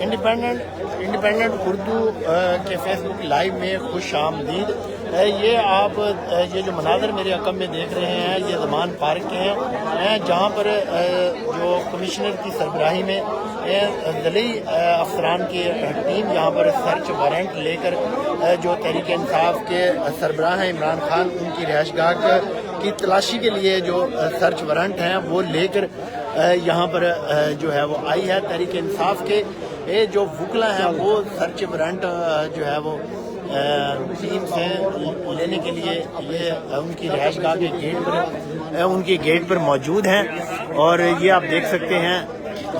Independent Urdu के Facebook live में खुश आमदीद। ये आप ये जो मनाज़र मेरे अकब में देख रहे हैं ये ज़मान पार्क के हैं, जहाँ पर जो कमिश्नर की सरबराही में ज़िली अफसरान की टीम यहाँ पर सर्च वारंट लेकर जो तहरीक इंसाफ के सरबराह हैं इमरान खान, उनकी रिहाइशगाह की तलाशी के लिए जो सर्च वारंट हैं वो लेकर यहाँ पर जो है वो आई है। तहरीक इंसाफ के जो वकला हैं वो सर्च वारंट जो है वो टीम से लेने के लिए ये उनकी रिहाइशगाह के गेट पर मौजूद हैं। और ये आप देख सकते हैं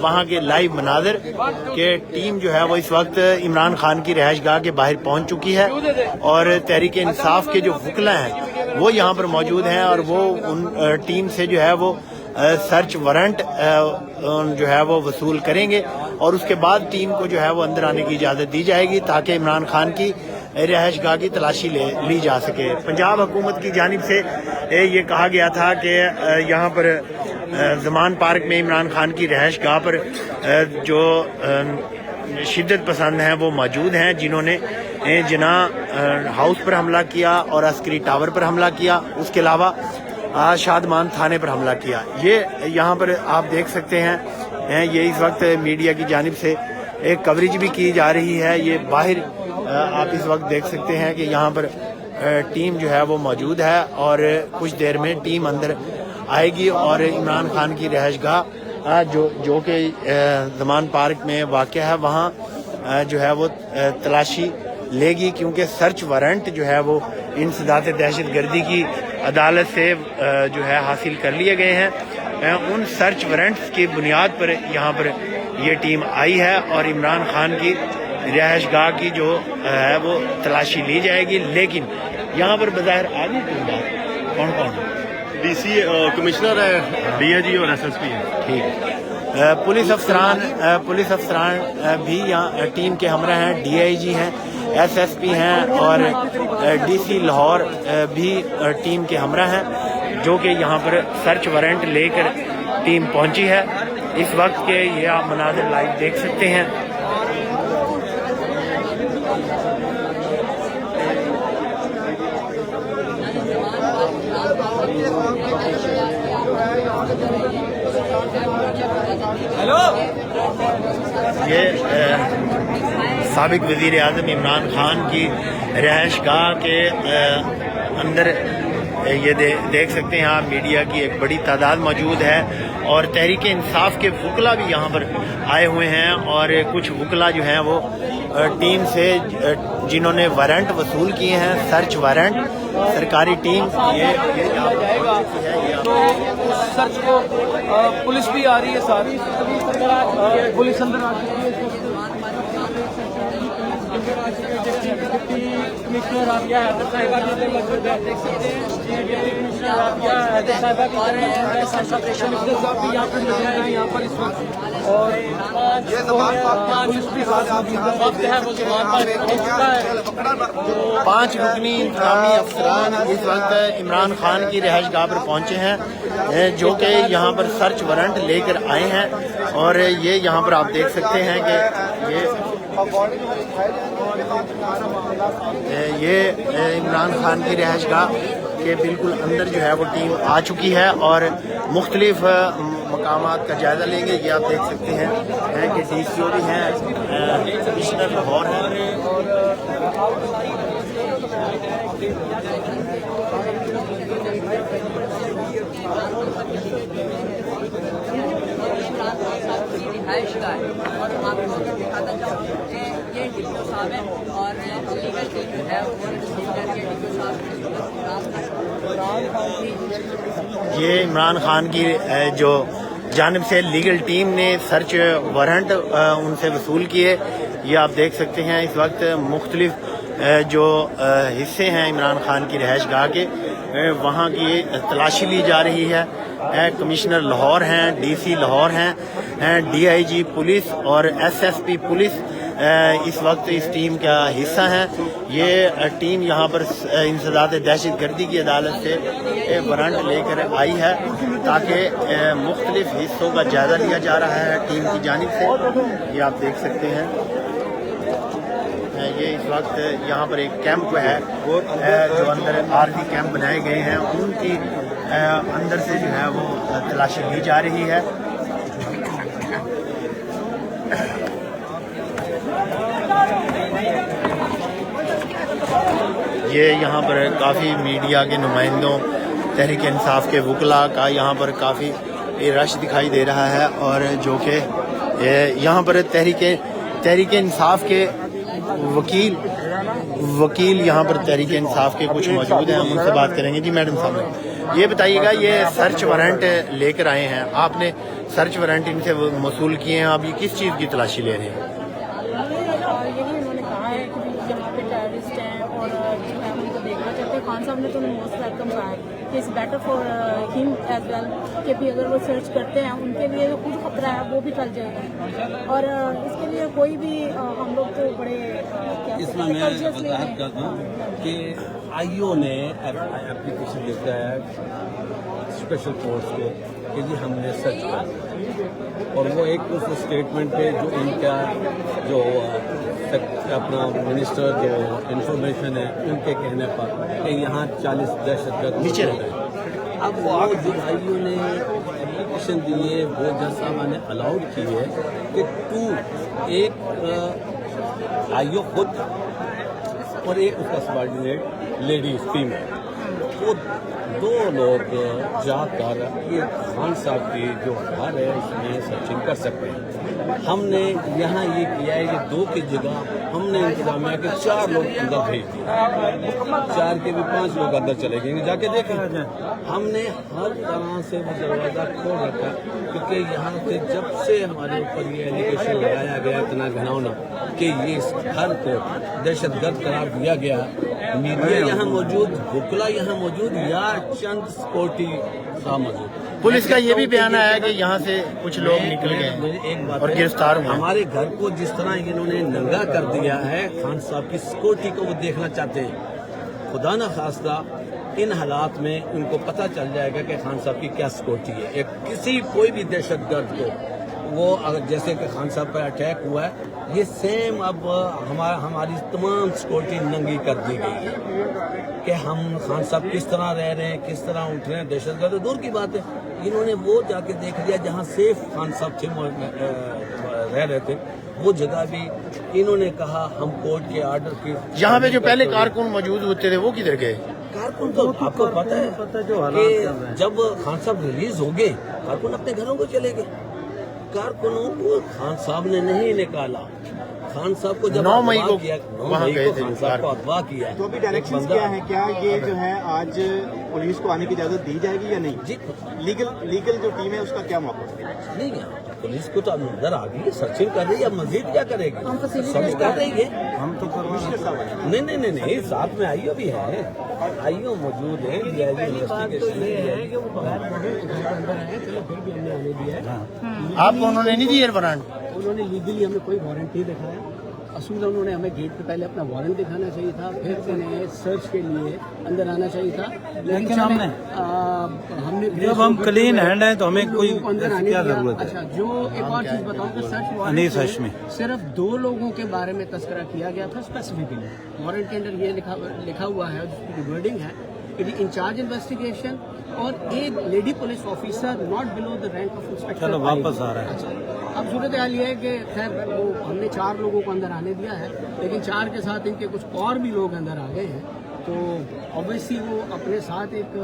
वहाँ के लाइव मनाज़र के टीम जो है वो इस वक्त इमरान खान की रिहाइशगाह के बाहर पहुँच चुकी है और तहरीक इंसाफ के जो वकला हैं वो यहाँ पर मौजूद हैं और वो उन टीम से जो है वो सर्च वारंट जो है वो वसूल करेंगे और उसके बाद टीम को जो है वो अंदर आने की इजाज़त दी जाएगी ताकि इमरान खान की रिहाइशगाह की तलाशी ले जा सके। पंजाब हुकूमत की जानिब से ये कहा गया था कि यहाँ पर ज़मान पार्क में इमरान खान की रिहाइशगाह पर जो शिद्दत पसंद हैं वो मौजूद हैं, जिन्होंने जिना हाउस पर हमला किया और अस्करी टावर पर हमला किया, उसके अलावा शादमान थाने पर हमला किया। ये यहाँ पर आप देख सकते हैं, ये इस वक्त मीडिया की जानिब से एक कवरेज भी की जा रही है। ये बाहर आप इस वक्त देख सकते हैं कि यहाँ पर टीम जो है वो मौजूद है और कुछ देर में टीम अंदर आएगी और इमरान खान की रिहाइशगाह जो कि ज़मान पार्क में वाक़या है वहाँ जो है वो तलाशी लेगी, क्योंकि सर्च वारंट जो है वो इंसदाद दहशत गर्दी की अदालत से जो है हासिल कर लिए गए हैं। उन सर्च वारंट्स की बुनियाद पर यहाँ पर ये टीम आई है और इमरान खान की रिहाइशगाह की जो है वो तलाशी ली जाएगी। लेकिन यहाँ पर बज़ाहिर आगे कौन कौन डीसी कमिश्नर है, डीआईजी और एसएसपी है। ठीक है, पुलिस अफसरान भी यहाँ टीम के हमरा हैं, डीआईजी हैं, एसएसपी हैं और डीसी लाहौर भी टीम के हमरा हैं, जो कि यहाँ पर सर्च वारंट लेकर टीम पहुंची है। इस वक्त के ये आप मनाज़र लाइव देख सकते हैं। ये साबिक वज़ीर आज़म इमरान खान की रिहाइशगाह के अंदर ये देख सकते हैं आप, मीडिया की एक बड़ी तादाद मौजूद है और तहरीक इंसाफ के वकला भी यहाँ पर आए हुए हैं और कुछ वकला जो हैं वो टीम से जिन्होंने वारंट वसूल किए हैं, सर्च वारंट, सरकारी टीम ये तो सर्च को पुलिस भी आ रही है, सारी पुलिस अंदर आ चुकी है। कमिश्नर आबिया हैदर साहिबा की मौजूद है, देख सकते हैं कमिश्नर आबिया हैदर साहिबा की कमिश्नर साहब भी यहाँ पर नजर आए हैं यहाँ पर इस वक्त। और पांच रुकनी इंतजामी अफसरान इस वक्त इमरान खान की रिहाइशगाह पर पहुंचे हैं, जो कि यहाँ पर सर्च वारंट लेकर आए हैं और ये यहाँ पर आप देख सकते हैं कि ये इमरान खान की रिहाइशगाह के बिल्कुल अंदर जो है वो टीम आ चुकी है और मुख्तलिफ मकामात का जायजा लेंगे। ये आप देख सकते हैं कि डीसीओ भी हैं, कमिश्नर लाहौर हैं। और आपको दिखाता चाहूँ ये डीपीओ साहब हैं और लीगल टीम जो है वो डीपीओ साहब। ये इमरान खान की जो जानिब से लीगल टीम ने सर्च वारंट उनसे वसूल किए, ये आप देख सकते हैं। इस वक्त मुख्तलिफ जो हिस्से हैं इमरान खान की रिहाइशगाह के, वहाँ की तलाशी ली जा रही है। कमिश्नर लाहौर हैं, डीसी लाहौर हैं, डीआईजी पुलिस और एसएसपी पुलिस اس وقت اس ٹیم کا حصہ ہیں. یہ ٹیم یہاں پر انسداد دہشت گردی کی عدالت سے وارنٹ لے کر آئی ہے تاکہ مختلف حصوں کا جائزہ لیا جا رہا ہے ٹیم کی جانب سے. یہ آپ دیکھ سکتے ہیں. یہ اس وقت یہاں پر ایک کیمپ ہے جو اندر عارضی کیمپ بنائے گئے ہیں, ان کی اندر سے جو ہے وہ تلاشی لی جا رہی ہے. یہ یہاں پر کافی میڈیا کے نمائندوں, تحریک انصاف کے وکلاء کا یہاں پر کافی رش دکھائی دے رہا ہے, اور جو کہ یہاں پر تحریک انصاف کے وکیل یہاں پر تحریک انصاف کے کچھ موجود ہیں, ہم ان سے بات کریں گے. جی میڈم صاحب, یہ بتائیے گا, یہ سرچ وارنٹ لے کر آئے ہیں, آپ نے سرچ وارنٹ ان سے موصول کیے ہیں, آپ یہ کس چیز کی تلاشی لے رہے ہیں؟ یہی انہوں نے کہا ہے کہ یہاں پہ ٹیررسٹ ہیں اور ان کو دیکھنا چاہتے ہیں. خان صاحب نے تو موسٹ ویلکم کہا ہے کہ اٹس بیٹر فار ہم ایز ویل, کہ بھی اگر وہ سرچ کرتے ہیں ان کے لیے جو کچھ خطرہ ہے وہ بھی ٹل جائے گا, اور اس کے لیے کوئی بھی ہم لوگ تو بڑے اس میں وضاحت کر دوں کہ آئی او نے اپلیکیشن لکھا ہے اسپیشل فورس کو کہ جی ہم نے سرچ کیا, اور وہ ایک اس اسٹیٹمنٹ پہ جو ان کا جو اپنا منسٹر جو انفارمیشن ہے ان کے کہنے پر کہ یہاں 40 دہشت گرد نیچے رہے. اب وہ جو بھائیوں نے اپلیکیشن دی ہے وہ جج صاحب نے الاؤڈ کی ہے کہ ایک آئی او خود اور ایک اس کا سبارڈینیٹ لیڈیز فیمیل, وہ 2 لوگ جا کر یہ خان صاحب کی جو گھر ہے اس میں سرچنگ کر سکتے ہیں. ہم نے یہاں یہ کیا ہے کہ 2 کی جگہ ہم نے انتظامیہ کے 4 لوگ اندر بھیج دیے, 4 کے بھی 5 لوگ اندر چلے گئے, جا کے دیکھیں. ہم نے ہر طرح سے وہ دروازہ کھول رکھا کیونکہ یہاں سے جب سے ہمارے اوپر یہ ایلیگیشن لگایا گیا اتنا گھناؤنا کہ یہ اس گھر کو دہشت گرد قرار دیا گیا, میڈیا یہاں موجود, وکلا یہاں موجود, یا چند سکیورٹی خواہ موجود. پولیس کا یہ بھی بیان آیا کہ یہاں سے کچھ لوگ نکل گئے ایک بات اور گرفتار ہوئے. ہمارے گھر کو جس طرح انہوں نے ننگا کر دیا ہے, خان صاحب کی سکیورٹی کو وہ دیکھنا چاہتے ہیں. خدا نہ خواستہ ان حالات میں ان کو پتہ چل جائے گا کہ خان صاحب کی کیا سکیورٹی ہے. ایک کوئی بھی دہشت گرد کو وہ جیسے کہ خان صاحب پر اٹیک ہوا ہے, یہ سیم اب ہماری تمام سکیورٹی ننگی کر دی گئی ہے کہ ہم خان صاحب کس طرح رہ رہے ہیں, کس طرح اٹھ رہے ہیں. دہشت گرد دور کی بات ہے, انہوں نے وہ جا کے دیکھ لیا جہاں سیف خان صاحب تھے رہ رہے تھے, وہ جگہ بھی انہوں نے کہا ہم کورٹ کے آرڈر کی. یہاں پہ جو پہلے کارکن موجود ہوتے تھے وہ کدھر گئے؟ کارکن تو آپ کو پتہ ہے کہ جب خان صاحب ریلیز ہو گئے کارکن اپنے گھروں کو چلے گئے. کارکنوں کو خان صاحب نے نہیں نکالا. خان صاحب کو جب 9 مئی کو وہاں گئے تھے, خان صاحب کو اغوا کیا. تو ابھی ڈائریکشن کیا ہے, کیا یہ جو ہے آج پولیس کو آنے کی اجازت دی جائے گی یا نہیں؟ جی لیگل جو ٹیم ہے اس کا کیا موقف ہے؟ نہیں, پولیس کو تو اب نظر آ گئی, سرچنگ کر رہی ہے, اب مزید کیا کرے گی, سرچ کر رہی ہے. ہم تو نہیں, ساتھ میں آئی او بھی ہے, آئی او موجود ہے. آپ کو انہوں نے نہیں دی وارنٹ؟ انہوں نے لیگلی ہمیں کوئی وارنٹ نہیں دکھایا. اصول انہوں نے ہمیں گیٹ پہ پہلے اپنا وارنٹ دکھانا چاہیے تھا, پھر انہیں سرچ کے لیے اندر آنا چاہیے تھا. لیکن ہم نے جب ہم کلین ہینڈ ہیں تو ہمیں کوئی اندر آنے کیا کی ضرورت ہے؟ اچھا, جو ایک اور چیز بتاؤں کہ نہیں, سرچ سچ میں صرف 2 لوگوں کے بارے میں تذکرہ کیا گیا تھا اسپیسیفکلی. وارنٹ کے اندر یہ لکھا ہوا ہے, جس کی ورڈنگ ہے کہ انچارج انویسٹیگیشن اور ایک lady police officer not below the rank of inspector. چلو واپس آ رہا ہے. اب صورت حال یہ ہے کہ خیر وہ ہم نے 4 لوگوں کو اندر آنے دیا ہے, لیکن 4 کے ساتھ ان کے کچھ اور بھی لوگ اندر آ گئے ہیں, تو اوبیسلی وہ اپنے ساتھ ایک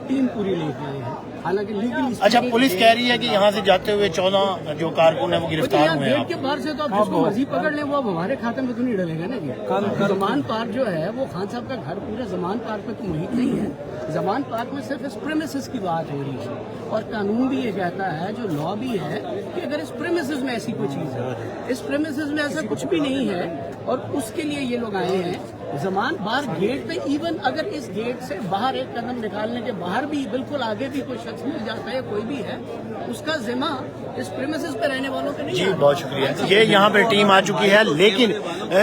ٹیم پوری لے کے آئے ہیں. حالانکہ لیگل. اچھا, پولیس کہہ رہی ہے کہ یہاں سے جاتے ہوئے 14 جو کارکن ہیں وہ گرفتار ہوئے ہیں. گیٹ کے باہر سے تو آپ جس کو مرضی پکڑ لیں, وہ اب ہمارے کھاتے میں تو نہیں ڈلے گا نا جی. زمان پارک جو ہے وہ خان صاحب کا گھر پورا زمان پارک میں تو محیط نہیں ہے. زمان پارک میں صرف اس پریمیسز کی بات ہو رہی ہے, اور قانون بھی یہ کہتا ہے, جو لا بھی ہے, کہ اگر اس پریمیسز میں ایسی کوئی چیز ہے, اس پریمیسز میں ایسا کچھ بھی نہیں ہے, اور اس کے لیے یہ لوگ آئے ہیں. زمان باہر گیٹ پہ, ایون اگر اس گیٹ سے باہر ایک قدم نکالنے کے باہر بھی بالکل آگے بھی کوئی शख्स मिल जाता है, कोई भी है, उसका जिम्मा इस प्रीमिसेस पे रहने वालों पे नहीं जी है। बहुत शुक्रिया। ये यहाँ पर टीम आ चुकी है, लेकिन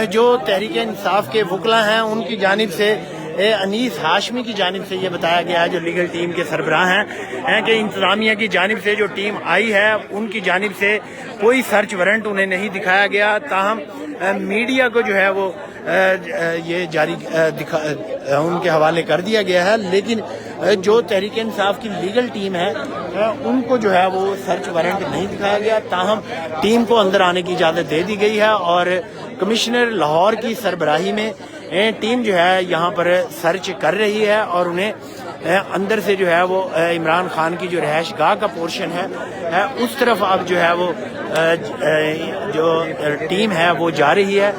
जो तहरीक इंसाफ के वकला हैं उनकी जानिब से अनीस हाशमी की जानिब से ये बताया गया है, जो लीगल टीम के सरबराह हैं कि इंतजामिया की जानिब से जो टीम आई है उनकी जानिब से कोई सर्च वारंट उन्हें नहीं दिखाया गया। ताहम मीडिया को जो है वो ये जारी उनके हवाले कर दिया गया है, लेकिन जो तहरीक इंसाफ की लीगल टीम है उनको जो है वो सर्च वारंट नहीं दिखाया गया। ताहम टीम को अंदर आने की इजाज़त दे दी गई है और कमिश्नर लाहौर की सरबराही में टीम जो है यहाँ पर सर्च कर रही है और उन्हें अंदर से जो है वो इमरान खान की जो रहायश गाह का पोर्शन है उस तरफ अब जो है वो जो टीम है वो जा रही है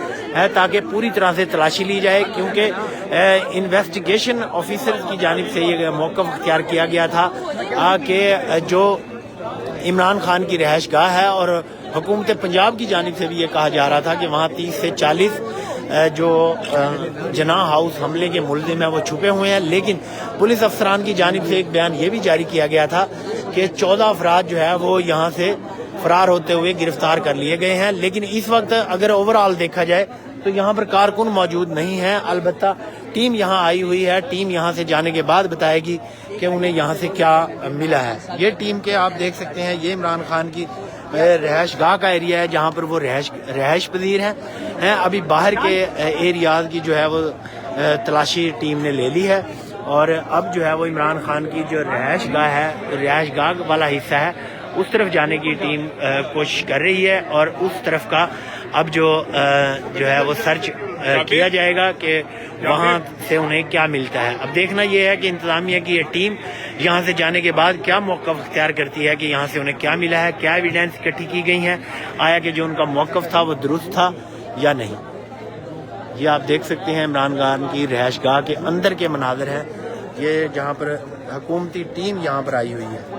ताकि पूरी तरह से तलाशी ली जाए, क्योंकि इन्वेस्टिगेशन ऑफिसर की जानिब से ये मौक़िफ़ अख्तियार किया गया था कि जो इमरान खान की रहायश गाह है और हुकूमत पंजाब की जानिब से भी ये कहा जा रहा था कि वहाँ 30 से 40 जो जनाह हाउस हमले के मुल्ज़िम है वो छुपे हुए हैं। लेकिन पुलिस अफसरान की जानिब से एक बयान ये भी जारी किया गया था कि 14 अफराद जो है वो यहाँ से फरार होते हुए गिरफ्तार कर लिए गए हैं। लेकिन इस वक्त अगर ओवरऑल देखा जाए तो यहाँ पर कारकुन मौजूद नहीं है, अलबत्ता टीम यहाँ आई हुई है। टीम यहाँ से जाने के बाद बताएगी कि उन्हें यहाँ से क्या मिला है। ये टीम के आप देख सकते हैं, ये इमरान खान की रहायश गाह का एरिया है जहाँ पर वो रहायश पजीर हैं। अभी बाहर के एरियाज की जो है वो तलाशी टीम ने ले ली है और अब जो है वो इमरान खान की जो रहायश गाह वाला हिस्सा है उस तरफ जाने की टीम कोशिश कर रही है और उस तरफ का अब जो है वो सर्च किया जाएगा कि वहाँ से उन्हें क्या मिलता है। अब देखना ये है कि इंतजामिया की ये टीम यहाँ से जाने के बाद क्या मौक़िफ़ अख्तियार करती है कि यहाँ से उन्हें क्या मिला है, क्या एविडेंस इकट्ठी की गई हैं, आया कि जो उनका मौक़िफ़ था वो दुरुस्त था या नहीं। ये आप देख सकते हैं इमरान खान की रहायश गाह के अंदर के मनाज़र हैं, ये जहाँ पर हुकूमती टीम यहाँ पर आई हुई है।